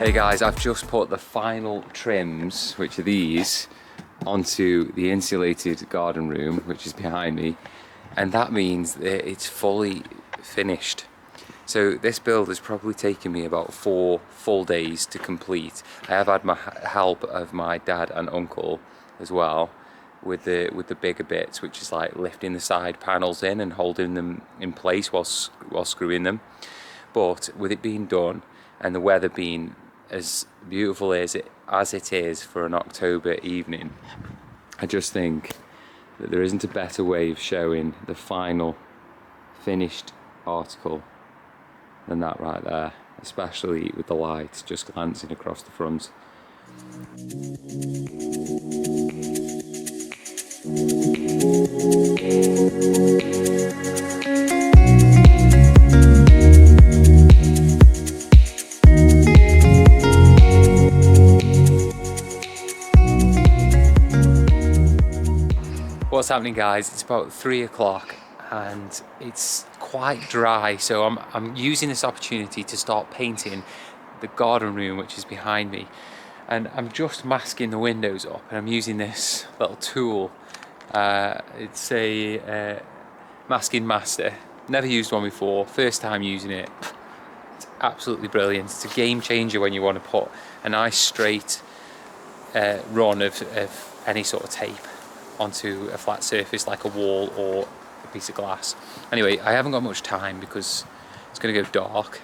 Hey guys, I've just put the final trims, which are these, onto the insulated garden room, which is behind me, and that means that it's fully finished. So this build has probably taken me about 4 full days to complete. I have had my help of my dad and uncle as well with the bigger bits, which is like lifting the side panels in and holding them in place while screwing them. But with it being done and the weather being as beautiful as it is for an October evening, I just think that there isn't a better way of showing the final finished article than that right there, especially with the lights just glancing across the front. What's happening, guys? It's about 3 o'clock and it's quite dry, so I'm using this opportunity to start painting the garden room, which is behind me, and I'm just masking the windows up, and I'm using this little tool. It's a masking master. Never used one before, first time using it. It's absolutely brilliant. It's a game changer when you want to put a nice straight run of any sort of tape onto a flat surface like a wall or a piece of glass. Anyway, I haven't got much time because it's going to go dark.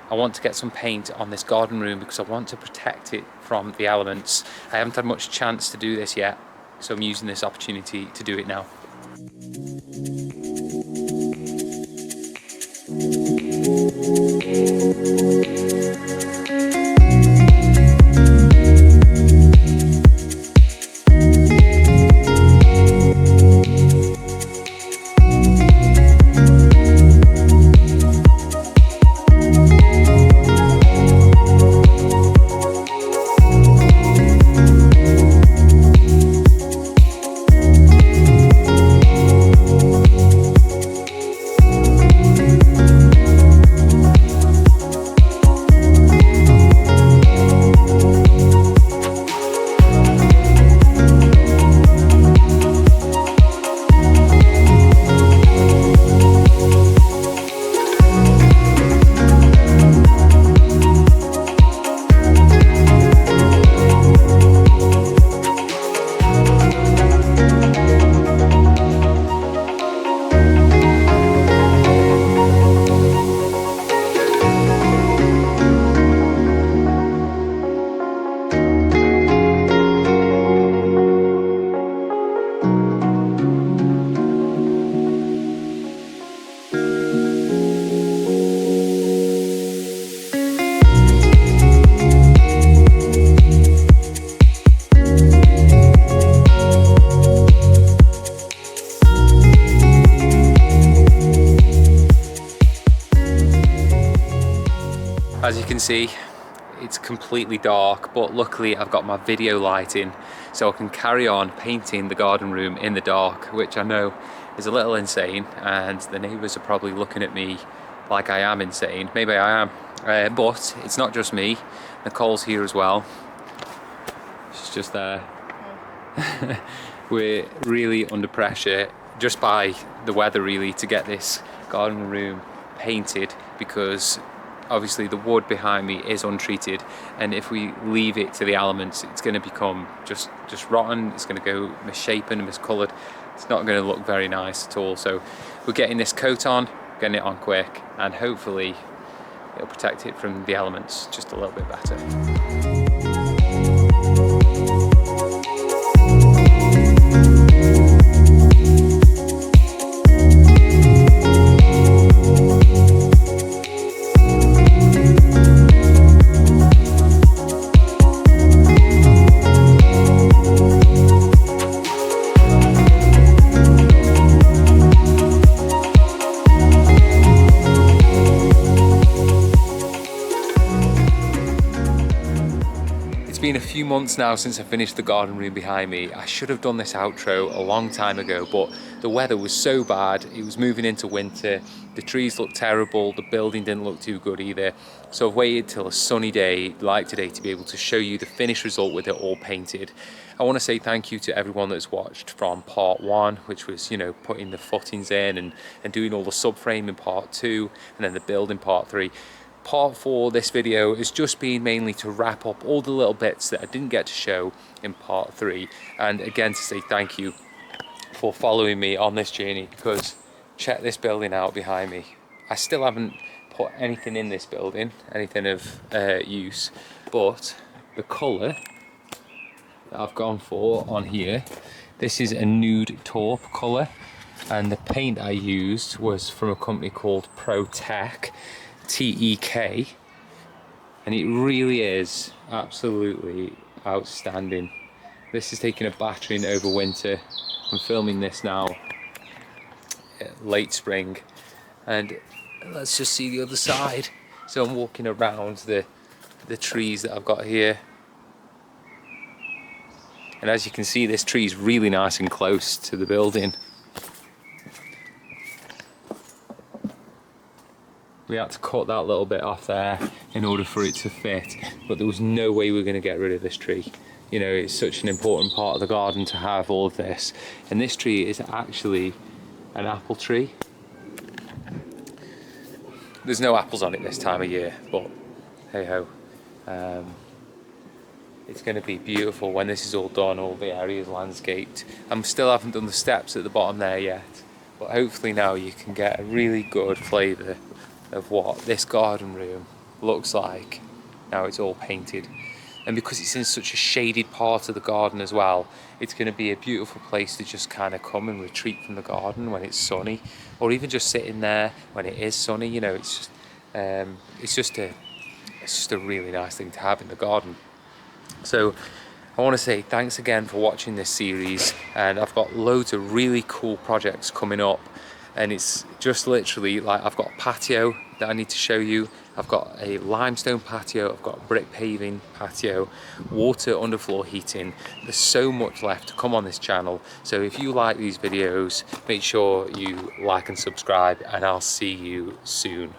I want to get some paint on this garden room because I want to protect it from the elements. I haven't had much chance to do this yet, so I'm using this opportunity to do it now. see, it's completely dark, but luckily I've got my video lighting, so I can carry on painting the garden room in the dark, which I know is a little insane, and the neighbours are probably looking at me like I am insane. Maybe I am, but it's not just me. Nicole's here as well. She's just there. We're really under pressure just by the weather really to get this garden room painted, because obviously the wood behind me is untreated, and if we leave it to the elements, it's going to become just rotten. It's going to go misshapen and miscoloured. It's not going to look very nice at all. So we're getting this coat on, getting it on quick, and hopefully it'll protect it from the elements just a little bit better. It's been a few months now since I finished the garden room behind me. I should have done this outro a long time ago, but the weather was so bad. It was moving into winter. The trees looked terrible. The building didn't look too good either. So I've waited till a sunny day like today to be able to show you the finished result with it all painted. I want to say thank you to everyone that's watched from part 1, which was, you know, putting the footings in and doing all the subframe in part 2, and then the build in part 3. Part 4, this video, has just been mainly to wrap up all the little bits that I didn't get to show in part 3, and again to say thank you for following me on this journey, because check this building out behind me. I still haven't put anything in this building, anything of use, but the colour that I've gone for on here, this is a nude taupe colour, and the paint I used was from a company called ProTek, TEK, and it really is absolutely outstanding. This is taking a battering over winter. I'm filming this now late spring, and let's just see the other side. So I'm walking around the trees that I've got here, and as you can see, this tree is really nice and close to the building. We had to cut that little bit off there in order for it to fit, but there was no way we were going to get rid of this tree. You know, it's such an important part of the garden to have all of this. And this tree is actually an apple tree. There's no apples on it this time of year, but hey ho. It's going to be beautiful when this is all done, all the areas landscaped. I still haven't done the steps at the bottom there yet, but hopefully now you can get a really good flavour of what this garden room looks like now it's all painted. And because it's in such a shaded part of the garden as well, it's going to be a beautiful place to just kind of come and retreat from the garden when it's sunny, or even just sit in there when it is sunny. You know, it's just a really nice thing to have in the garden. So I want to say thanks again for watching this series, and I've got loads of really cool projects coming up. And it's just literally like, I've got a patio that I need to show you. I've got a limestone patio, I've got a brick paving patio, water underfloor heating. There's so much left to come on this channel. So if you like these videos, make sure you like and subscribe, and I'll see you soon.